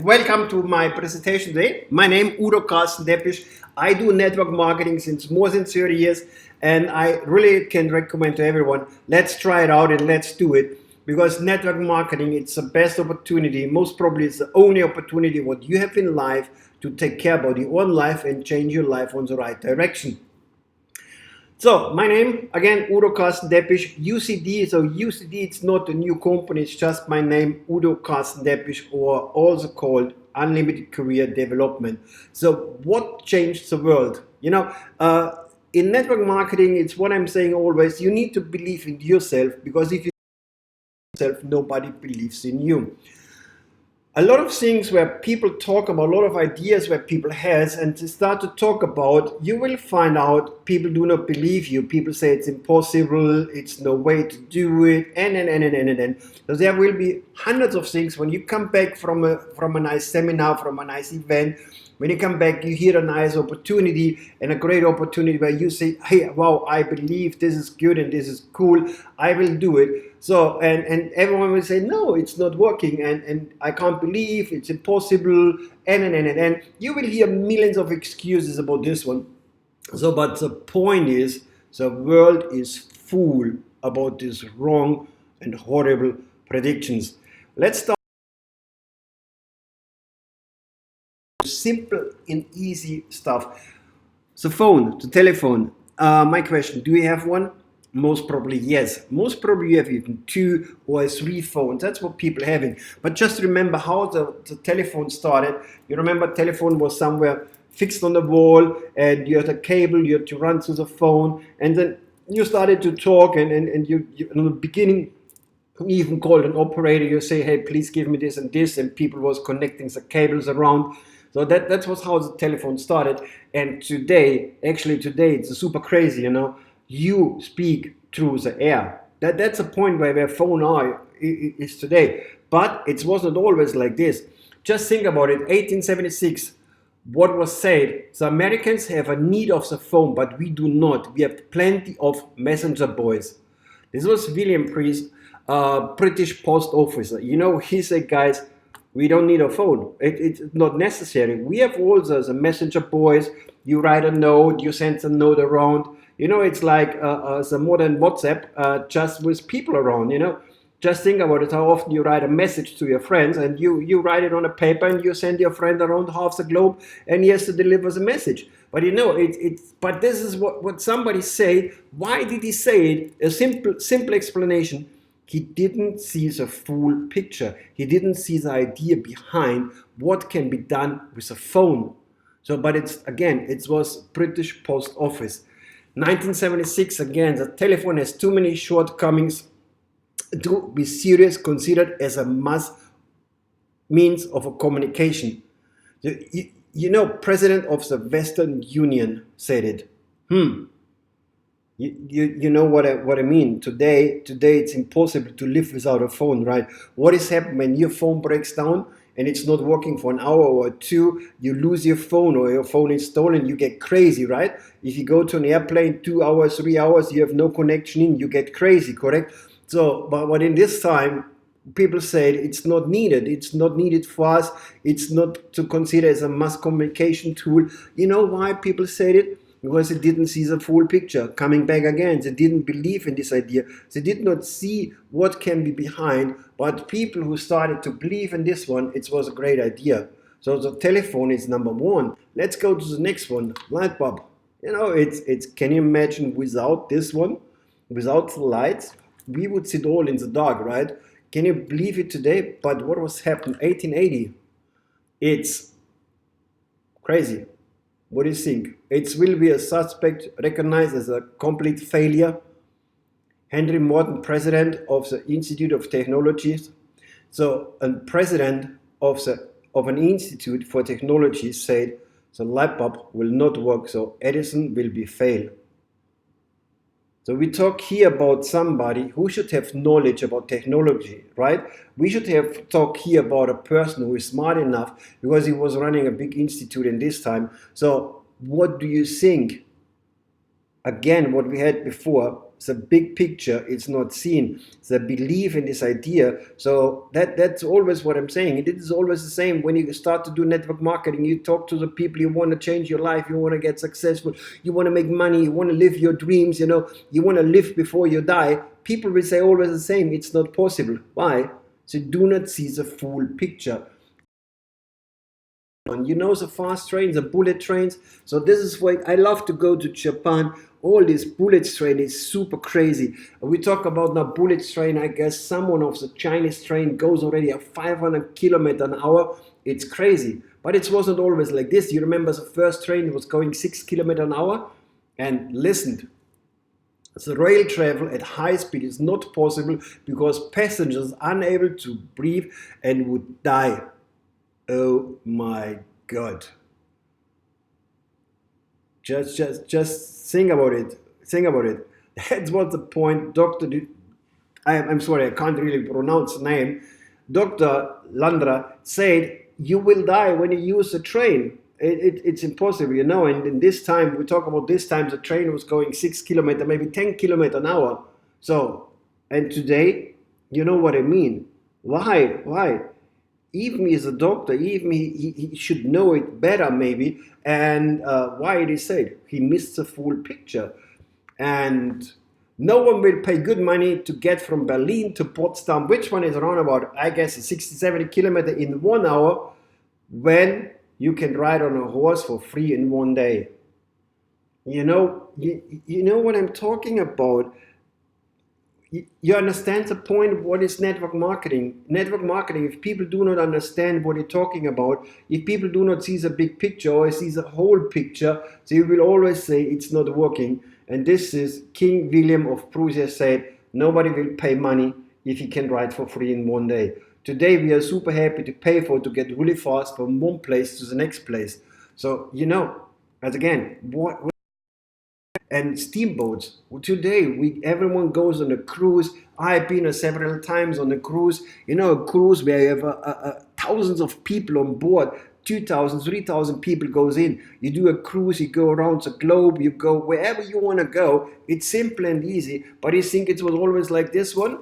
welcome to my presentation today. My name is Udo Carsten Deppisch. I do network marketing since more than 30 years, and I really can recommend to everyone, let's try it out and let's do it, because network marketing, it's the best opportunity, most probably it's the only opportunity what you have in life to take care about your own life and change your life on the right direction. So my name, again, Udo Carsten Deppisch, UCD. So UCD, it's not a new company, it's just my name, Udo Carsten Deppisch, or also called Unlimited Career Development. So what changed the world? In network marketing, it's what I'm saying always, you need to believe in yourself, because if you believe in yourself, nobody believes in you. A lot of things where people talk about, a lot of ideas where people has, and to start to talk about, you will find out people do not believe you. People say it's impossible, it's no way to do it, and. So there will be hundreds of things when you come back from a nice seminar, from a nice event. When you come back, you hear a nice opportunity and a great opportunity where you say, hey, wow, I believe this is good and this is cool, I will do it. So, and everyone will say, no, it's not working, and I can't believe, it's impossible, and. You will hear millions of excuses about this one. So, but the point is, the world is full about these wrong and horrible predictions. Let's start. Simple and easy stuff. The phone, the telephone. My question, do you have one? Most probably yes. Most probably you have even 2 or 3 phones. That's what people are having. But just remember how the telephone started. You remember telephone was somewhere fixed on the wall, and you had a cable, you had to run through the phone, and then you started to talk, and you in the beginning, you even called an operator, you say, hey, please give me this and this, and people was connecting the cables around. So that was how the telephone started. And today, it's super crazy, you speak through the air. That's a point where phone is today. But it wasn't always like this. Just think about it, 1876, what was said, the Americans have a need of the phone, but we do not. We have plenty of messenger boys. This was William Priest, British post officer. He said, guys, we don't need a phone. It's not necessary. We have all the messenger boys. You write a note, you send a note around. It's like the modern WhatsApp, just with people around, Just think about it, how often you write a message to your friends, and you write it on a paper and you send your friend around half the globe, and he has to deliver the message. But but this is what somebody said. Why did he say it? A simple explanation. He didn't see the full picture. He didn't see the idea behind what can be done with a phone. So, but it was British Post Office. 1976, again, the telephone has too many shortcomings to be serious, considered as a must means of a communication. President of the Western Union said it. You know what I mean. Today it's impossible to live without a phone, right? What is happening when your phone breaks down and it's not working for an hour or 2? You lose your phone, or your phone is stolen, you get crazy, right? If you go to an airplane 2 hours, 3 hours, you have no connection in, you get crazy, correct? So, but in this time, people said it's not needed. It's not needed for us. It's not to consider as a mass communication tool. You know why people said it? Because they didn't see the full picture. Coming back again, they didn't believe in this idea. They did not see what can be behind. But people who started to believe in this one, it was a great idea. So the telephone is number 1. Let's go to the next one, light bulb. It's can you imagine without this one, without the lights, we would sit all in the dark, right? Can you believe it today? But what was happened 1880? It's crazy. What do you think? It will be a suspect recognized as a complete failure. Henry Morton, president of the Institute of Technologies. So a president of an institute for technology said the light bulb will not work, so Edison will be failed. So we talk here about somebody who should have knowledge about technology, right? We should have talk here about a person who is smart enough, because he was running a big institute in this time. So what do you think? Again, what we had before, the big picture is not seen, the belief in this idea. So that's always what I'm saying. It is always the same when you start to do network marketing. You talk to the people, you want to change your life, you want to get successful, you want to make money, you want to live your dreams, you want to live before you die. People will say always the same, it's not possible. Why? They do not see the full picture. The fast trains, the bullet trains. So this is why I love to go to Japan. All this bullet train is super crazy. We talk about now bullet train. I guess someone of the Chinese train goes already at 500 kilometers an hour. It's crazy. But it wasn't always like this. You remember the first train was going 6 kilometers an hour? And listen, the rail travel at high speed is not possible because passengers are unable to breathe and would die. Oh my God. Just think about it. Think about it. That's what the point. I'm sorry, I can't really pronounce the name. Dr. Landra said, you will die when you use the train. It's impossible, and in this time, we talk about this time, the train was going 6 kilometers, maybe 10 kilometers an hour. So, and today, you know what I mean. Why? Even as a doctor, even he should know it better maybe. And why did he say it? He missed the full picture. And no one will pay good money to get from Berlin to Potsdam, which one is around about, I guess, 60, 70 kilometers in 1 hour, when you can ride on a horse for free in 1 day. You know what I'm talking about. You understand the point? What is network marketing? Network marketing, if people do not understand what you're talking about, if people do not see the big picture or see the whole picture, they will always say it's not working. And this is King William of Prussia said, nobody will pay money if he can ride for free in 1 day. Today we are super happy to pay for to get really fast from one place to the next place. So, as again, and steamboats. Today, everyone goes on a cruise. I've been several times on a cruise. A cruise where you have thousands of people on board. 2,000, 3,000 people goes in. You do a cruise, you go around the globe, you go wherever you want to go. It's simple and easy. But you think it was always like this one?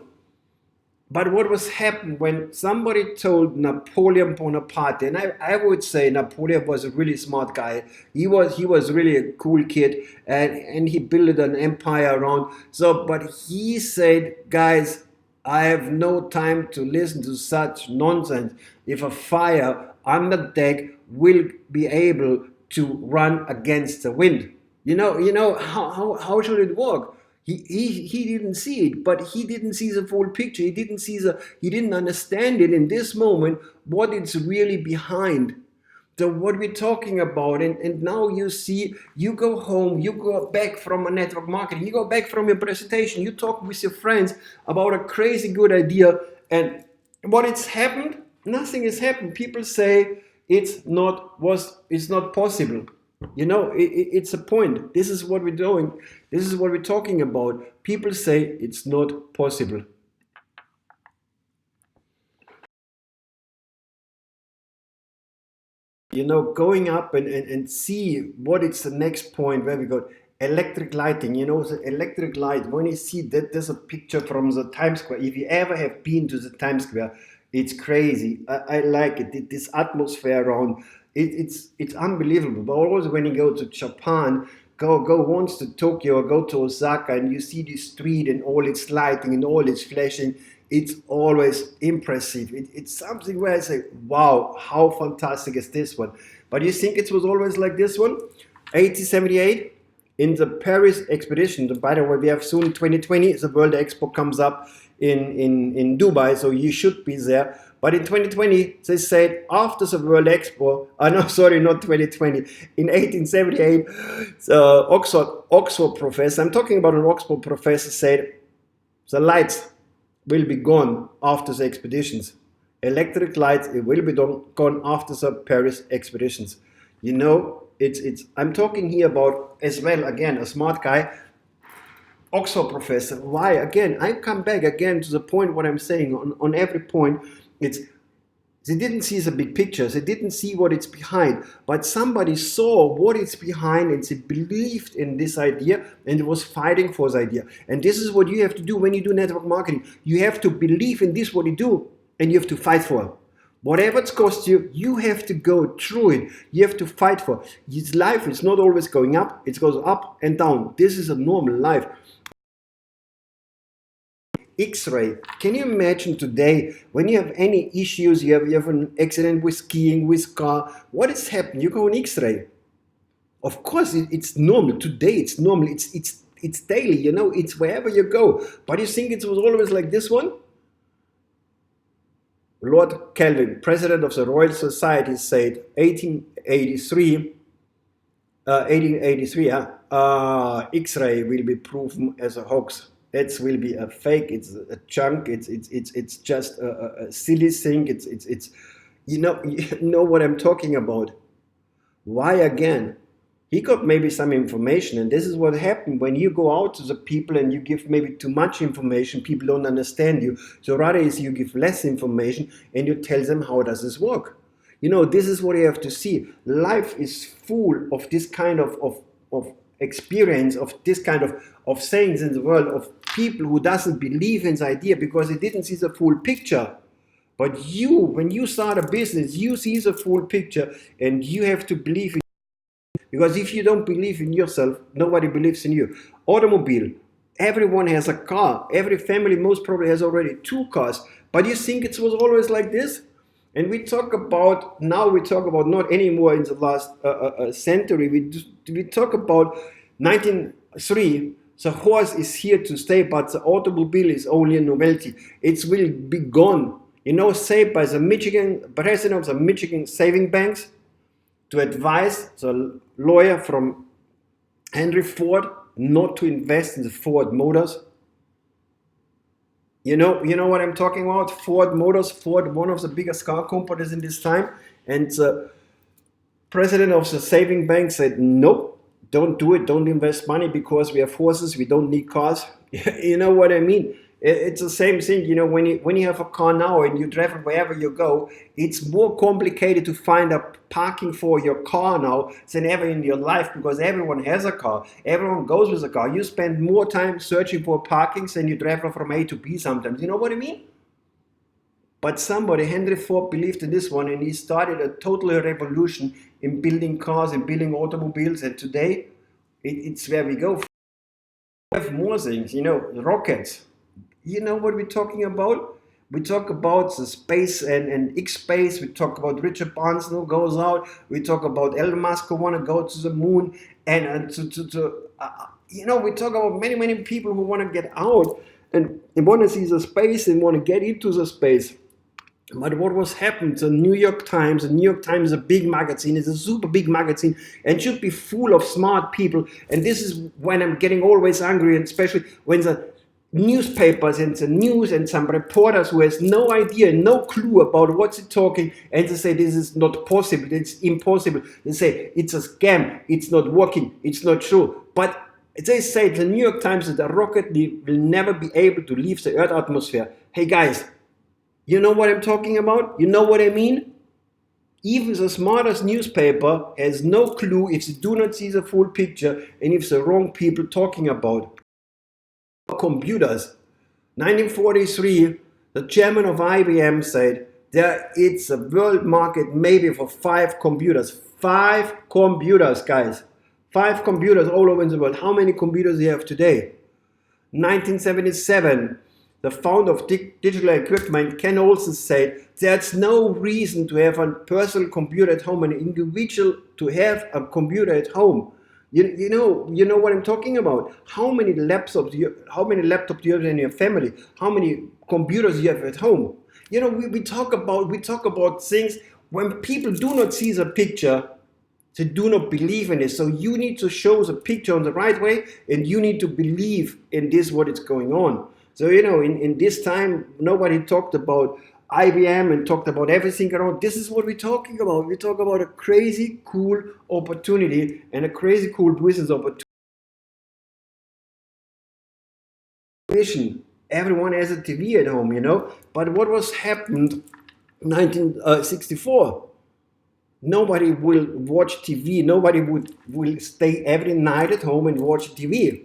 But what was happened when somebody told Napoleon Bonaparte, and I would say Napoleon was a really smart guy. He was really a cool kid, and he built an empire around. So, but he said, guys, I have no time to listen to such nonsense. If a fire under deck will be able to run against the wind, how should it work? He didn't see it, but he didn't see the full picture. He didn't understand it in this moment, what it's really behind. So what we're talking about, and now you see, you go home, you go back from a network marketing, you go back from your presentation, you talk with your friends about a crazy good idea, and what it's happened? Nothing has happened. People say it's not possible. It's a point. This is what we're doing. This is what we're talking about. People say it's not possible. Going up and see what is the next point where we go. Electric lighting, the electric light. When you see that, there's a picture from the Times Square. If you ever have been to the Times Square, it's crazy. I like it. This atmosphere around. It's unbelievable. But always when you go to Japan, go once to Tokyo or go to Osaka, and you see the street and all its lighting and all its flashing, it's always impressive. It's something where I say, wow, how fantastic is this one? But you think it was always like this one? 1878 in the Paris expedition. By the way, we have soon 2020, the World Expo comes up in Dubai, so you should be there. But in 2020, they said after the World Expo, no, sorry, not 2020, in 1878, the Oxford professor, I'm talking about an Oxford professor, said the lights will be gone after the expeditions. Electric lights, it will be gone after the Paris expeditions. I'm talking here about, as well, again, a smart guy, Oxford professor. Why? Again, I come back again to the point what I'm saying on every point. It's They didn't see the big picture. They didn't see what it's behind. But somebody saw what it's behind and they believed in this idea and was fighting for the idea. And this is what you have to do when you do network marketing. You have to believe in this, what you do, and you have to fight for it. Whatever it's cost you, you have to go through it. You have to fight for it. His life is not always going up. It goes up and down. This is a normal life. X-ray. Can you imagine today when you have any issues, you have an accident with skiing, with car, what is happening? You go on X-ray. Of course, it's normal. Today it's normal. It's daily, you know, it's wherever you go. But you think it was always like this one? Lord Kelvin, president of the Royal Society, said 1883, X-ray will be proven as a hoax. It will be a fake. It's a junk. It's just a silly thing. It's you know what I'm talking about. Why again? He got maybe some information, and this is what happened when you go out to the people and you give maybe too much information. People don't understand you. So rather is you give less information and you tell them how does this work. You know, this is what you have to see. Life is full of this kind of experience, of this kind of sayings in the world, of people who doesn't believe in the idea because they didn't see the full picture. But you, when you start a business, you see the full picture and you have to believe in. Because if you don't believe in yourself, nobody believes in you. Automobile, everyone has a car. Every family most probably has already 2 cars. But you think it was always like this? And we talk about not anymore in the last century. We talk about 1903. The horse is here to stay, but the automobile is only a novelty. It will be gone. You know, said by the president of the Michigan Saving Banks, to advise the lawyer from Henry Ford not to invest in the Ford Motors. You know what I'm talking about? Ford Motors, Ford, one of the biggest car companies in this time. And the president of the saving bank said, nope, don't do it. Don't invest money because we have horses. We don't need cars. You know what I mean? It's the same thing, you know, when you have a car now and you travel wherever you go, it's more complicated to find a parking for your car now than ever in your life because everyone has a car. Everyone goes with a car. You spend more time searching for parkings than you travel from A to B sometimes. You know what I mean? But somebody, Henry Ford, believed in this one and he started a total revolution in building cars and building automobiles. And today, it's where we go. We have more things, you know, rockets. You know what we're talking about? We talk about the space and X-space. We talk about Richard Branson who goes out. We talk about Elon Musk who want to go to the moon. And you know, we talk about many people who want to get out and they want to see the space and want to get into the space. But what was happened? The New York Times is a big magazine. It's a super big magazine and should be full of smart people. And this is when I'm getting always angry, and especially when the newspapers and the news and some reporters who has no idea, no clue about what's it talking, and they say this is not possible, it's impossible. They say it's a scam, it's not working, it's not true. But they say the New York Times that the rocket will never be able to leave the Earth atmosphere. Hey guys, you know what I'm talking about? You know what I mean? Even the smartest newspaper has no clue if they do not see the full picture and if the wrong people talking about computers. 1943, the chairman of IBM said it's a world market maybe for 5 computers. 5 computers, guys. 5 computers all over in the world. How many computers do you have today? 1977, the founder of digital equipment, Ken Olsen, said there's no reason to have a personal computer at home, an individual to have a computer at home. You know what I'm talking about. How many laptops do you have in your family? How many computers do you have at home? You know, we talk about things when people do not see the picture, they do not believe in it. So you need to show the picture on the right way, and you need to believe in this what is going on. So you know, in this time, nobody talked about IBM and talked about everything around. This is what we're talking about. We talk about a crazy cool opportunity and a crazy cool business opportunity. Everyone has a TV at home, you know. But what was happened 1964. Nobody will watch TV. Nobody will stay every night at home and watch TV.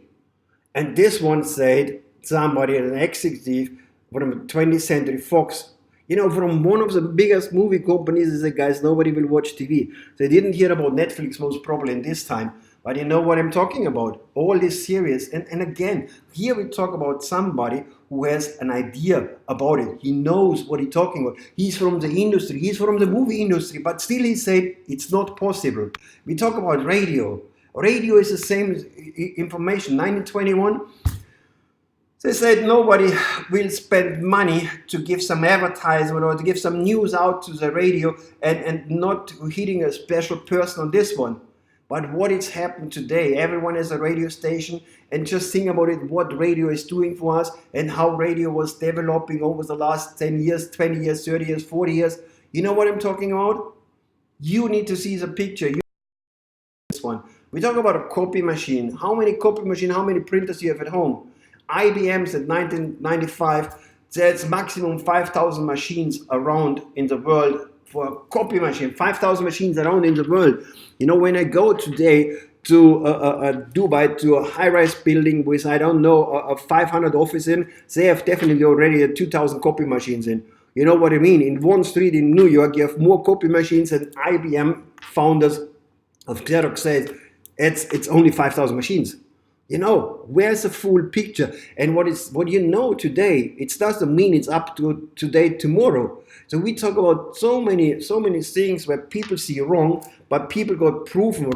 And this one said, somebody, an executive from 20th Century Fox, from one of the biggest movie companies, they said, guys, nobody will watch TV. They didn't hear about Netflix most probably in this time, but you know what I'm talking about. All this series. And again, here we talk about somebody who has an idea about it. He knows what he's talking about. He's from the industry. He's from the movie industry, but still he said it's not possible. We talk about radio. Radio is the same information. 1921, they said nobody will spend money to give some advertisement or to give some news out to the radio and not hitting a special person on this one. But what is happened today, everyone has a radio station, and just think about it, what radio is doing for us and how radio was developing over the last 10 years, 20 years, 30 years, 40 years. You know what I'm talking about? You need to see the picture. This one. We talk about a copy machine. How many copy machines, how many printers do you have at home? IBM's at 1995, there's maximum 5,000 machines around in the world for a copy machine, 5,000 machines around in the world. When I go today to Dubai, to a high-rise building with, I don't know, a 500 office in, they have definitely already 2,000 copy machines in. You know what I mean? In one street in New York, you have more copy machines than IBM founders of Xerox said. It's only 5,000 machines. Where's the full picture? And what today, it doesn't mean it's up to today, tomorrow. So we talk about so many things where people see wrong, but people got proven.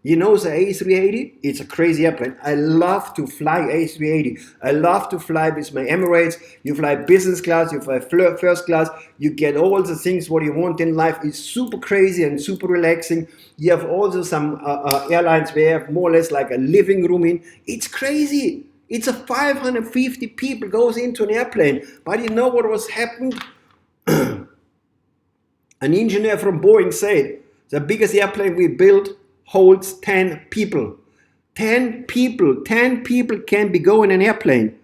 The A380, it's a crazy airplane. I love to fly A380. I love to fly with my Emirates. You fly business class, you fly first class, you get all the things what you want in life. It's super crazy and super relaxing. You have also some airlines where you have more or less like a living room in. It's crazy. It's a 550 people goes into an airplane. But you know what was happened? An engineer from Boeing said, the biggest airplane we built holds 10 people. 10 people can be going in an airplane.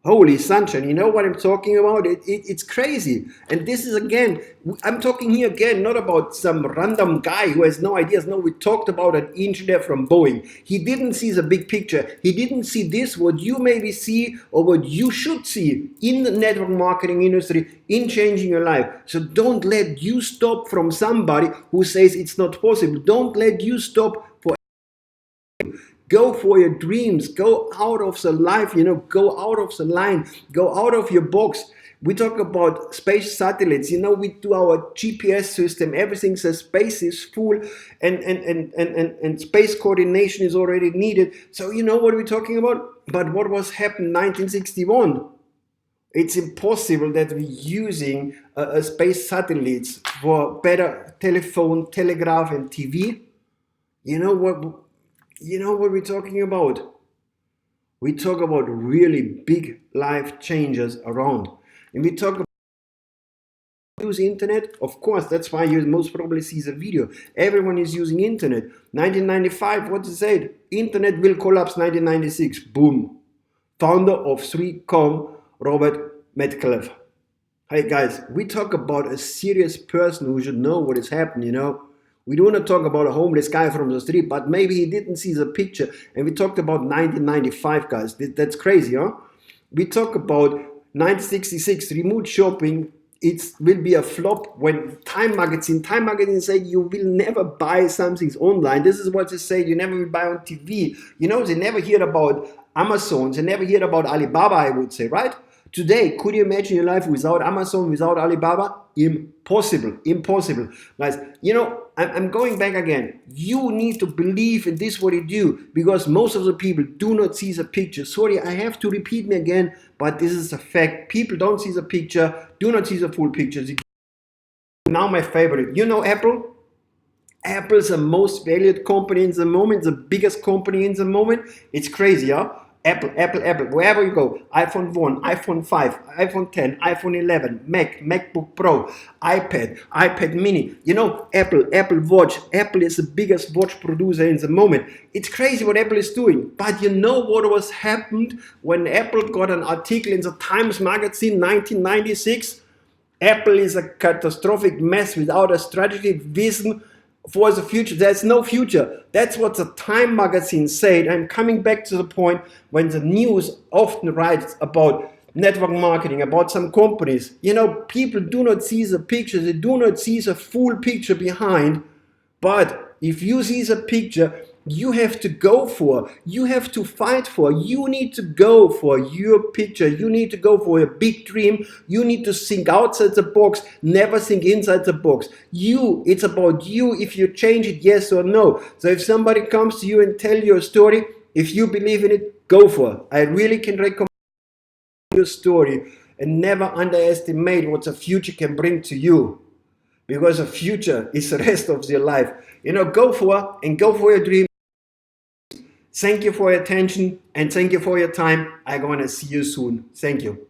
Holy sunshine, you know what I'm talking about? It's crazy. And this is again, I'm talking here again, not about some random guy who has no ideas. No, we talked about an engineer from Boeing. He didn't see the big picture. He didn't see this, what you maybe see or what you should see in the network marketing industry, in changing your life. So don't let you stop from somebody who says it's not possible. Don't let you stop for Go for your dreams. Go out of the life, go out of the line. Go out of your box. We talk about space satellites. We do our GPS system. Everything says space is full and space coordination is already needed. So you know what we're talking about? But what was happened in 1961? It's impossible that we're using space satellites for better telephone, telegraph, and TV. You know what we're talking about? We talk about really big life changes around. And we talk about use internet. Of course, that's why you most probably see the video. Everyone is using internet. 1995, what is it? Internet will collapse 1996. Boom. Founder of 3Com, Robert Metcalfe. Hey guys, we talk about a serious person who should know what is happening, We don't want to talk about a homeless guy from the street, but maybe he didn't see the picture. And we talked about 1995, guys. That's crazy, huh? We talk about 1966, remote shopping. It will be a flop when Time Magazine said you will never buy something online. This is what they say, you never will buy on TV. They never hear about Amazon. They never hear about Alibaba, I would say, right? Today, could you imagine your life without Amazon, without Alibaba? Impossible. Guys, I'm going back again. You need to believe in this, what you do, because most of the people do not see the picture. Sorry, I have to repeat me again, but this is a fact. People don't see the picture, do not see the full picture. Now my favorite. Apple? Apple's the most valued company in the moment, the biggest company in the moment. It's crazy, huh? Apple, wherever you go, iPhone 1, iPhone 5, iPhone 10, iPhone 11, Mac, MacBook Pro, iPad mini. You know, Apple Watch. Apple is the biggest watch producer in the moment. It's crazy what Apple is doing. But you know what was happened when Apple got an article in the Times magazine 1996? Apple is a catastrophic mess without a strategic vision for the future. There's no future. That's what the Time magazine said. I'm coming back to the point when the news often writes about network marketing, about some companies. You know, people do not see the picture. They do not see the full picture behind. But if you see the picture, you have to go for, you have to fight for, you need to go for your picture, you need to go for a big dream, you need to think outside the box, never think inside the box. It's about you, if you change it, yes or no. So if somebody comes to you and tell you a story, if you believe in it, go for it. I really can recommend your story and never underestimate what the future can bring to you. Because the future is the rest of your life. You know, go for it and go for your dream. Thank you for your attention and thank you for your time. I'm going to see you soon. Thank you.